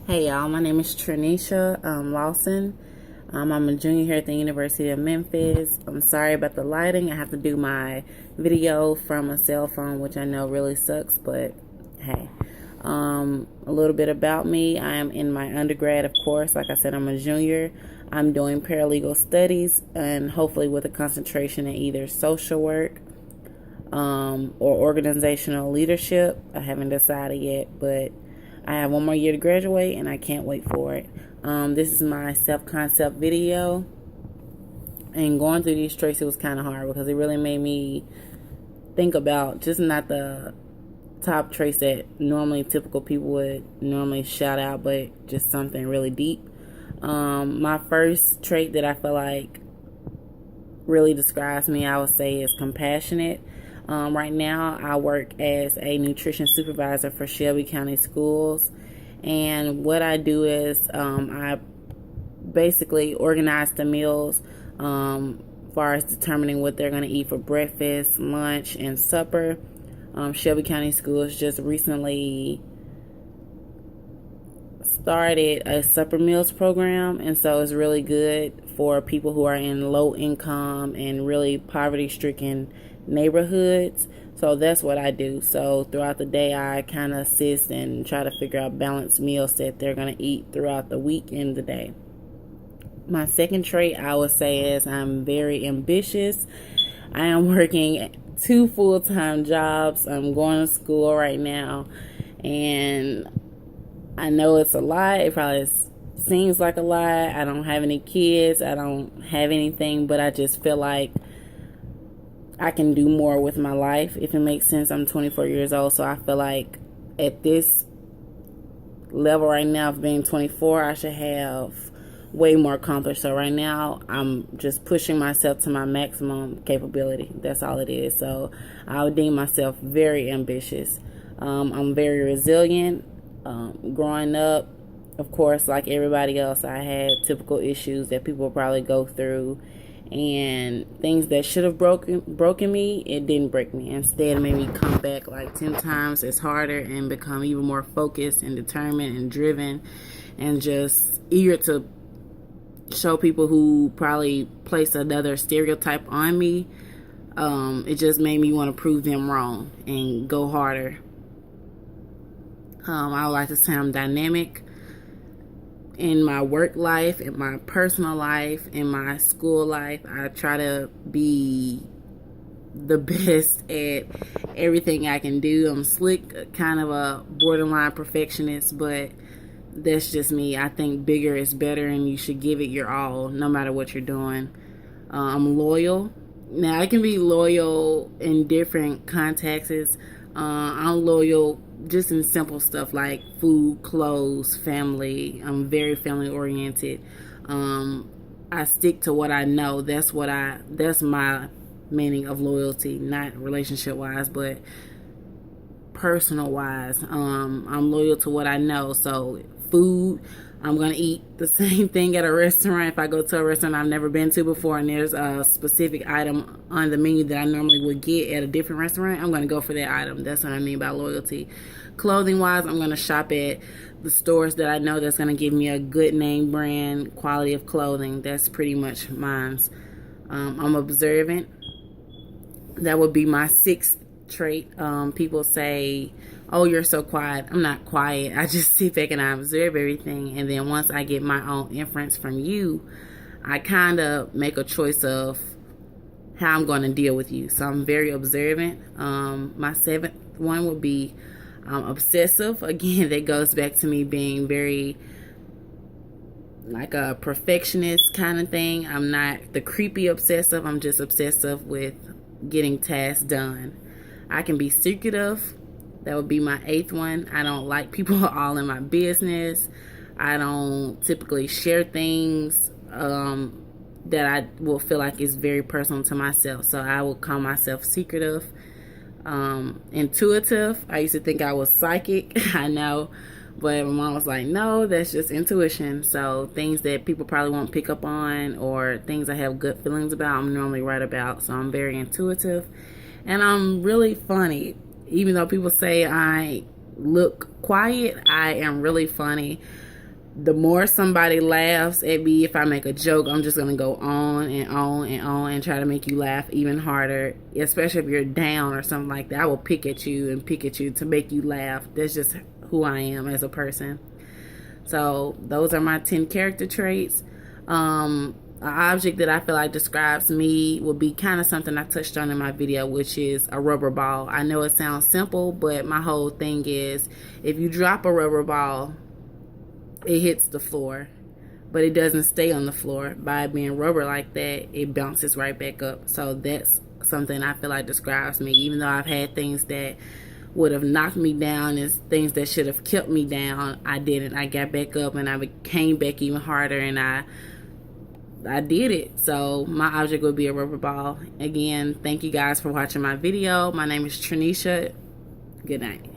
Hey y'all, my name is Trinisha Lawson. I'm a junior here at the University of Memphis. I'm sorry about the lighting. I have to do my video from a cell phone, which I know really sucks, but hey. A little bit about me. I am in my undergrad, of course. Like I said, I'm a junior. I'm doing paralegal studies and hopefully with a concentration in either social work or organizational leadership. I haven't decided yet, but I have one more year to graduate and I can't wait for it. This is my self-concept video. And going through these traits, it was kind of hard because it really made me think about just not the top traits that normally typical people would normally shout out, but just something really deep. My first trait that I feel like really describes me, I would say, is compassionate. Right now, I work as a nutrition supervisor for Shelby County Schools. And what I do is I basically organize the meals as far as determining what they're going to eat for breakfast, lunch, and supper. Shelby County Schools just recently started a supper meals program, and so it's really good for people who are in low income and really poverty stricken neighborhoods. So that's what I do. So throughout the day, I kind of assist and try to figure out balanced meals that they're going to eat throughout the week and the day. My second trait I would say is I'm very ambitious. I am working 2 full-time jobs. I'm going to school right now, and I know it's a lot. It probably seems like a lot. I don't have any kids. I don't have anything, but I just feel like I can do more with my life, if it makes sense. I'm 24 years old, so I feel like at this level right now of being 24, I should have way more accomplished. So right now, I'm just pushing myself to my maximum capability. That's all it is. So I would deem myself very ambitious. I'm very resilient. Growing up, of course, like everybody else, I had typical issues that people probably go through, and things that should have broken me, it didn't break me. Instead, it made me come back like 10 times as harder and become even more focused and determined and driven and just eager to show people who probably placed another stereotype on me. It just made me want to prove them wrong and go harder. I would like to say I'm dynamic in my work life, in my personal life, in my school life. I try to be the best at everything I can do. I'm slick, kind of a borderline perfectionist, but that's just me. I think bigger is better and you should give it your all no matter what you're doing. I'm loyal. Now, I can be loyal in different contexts. I'm loyal just in simple stuff like food, clothes, family. I'm very family oriented. I stick to what I know. That's my meaning of loyalty, not relationship wise, but personal wise. I'm loyal to what I know. So food, I'm going to eat the same thing at a restaurant. If I go to a restaurant I've never been to before and there's a specific item on the menu that I normally would get at a different restaurant, I'm going to go for that item. That's what I mean by loyalty. Clothing wise, I'm going to shop at the stores that I know that's going to give me a good name brand quality of clothing. That's pretty much mine's. I'm observant. That would be my sixth trait. People say, oh, you're so quiet. I'm not quiet. I just sit back and I observe everything. And then once I get my own inference from you, I kind of make a choice of how I'm going to deal with you. So I'm very observant. My seventh one would be obsessive. Again, that goes back to me being very like a perfectionist kind of thing. I'm not the creepy obsessive. I'm just obsessive with getting tasks done. I can be secretive. That would be my eighth one. I don't like people all in my business. I don't typically share things that I will feel like is very personal to myself. So I will call myself secretive. Intuitive. I used to think I was psychic. I know. But my mom was like, no, that's just intuition. So things that people probably won't pick up on or things I have good feelings about, I'm normally right about. So I'm very intuitive. And I'm really funny. Even though people say I look quiet, I am really funny. the more somebody laughs at me, if I make a joke, I'm just going to go on and on and on and try to make you laugh even harder, especially if you're down or something like that. I will pick at you and pick at you to make you laugh. That's just who I am as a person. So those are my 10 character traits. An object that I feel like describes me would be kind of something I touched on in my video, which is a rubber ball. I know it sounds simple, but my whole thing is if you drop a rubber ball, it hits the floor, but it doesn't stay on the floor. By being rubber like that, it bounces right back up. So that's something I feel like describes me. Even though I've had things that would have knocked me down and things that should have kept me down, I didn't. I got back up and I came back even harder, and I did it. So my object would be a rubber ball. Again, thank you guys for watching my video. My name is Trenisha. Good night.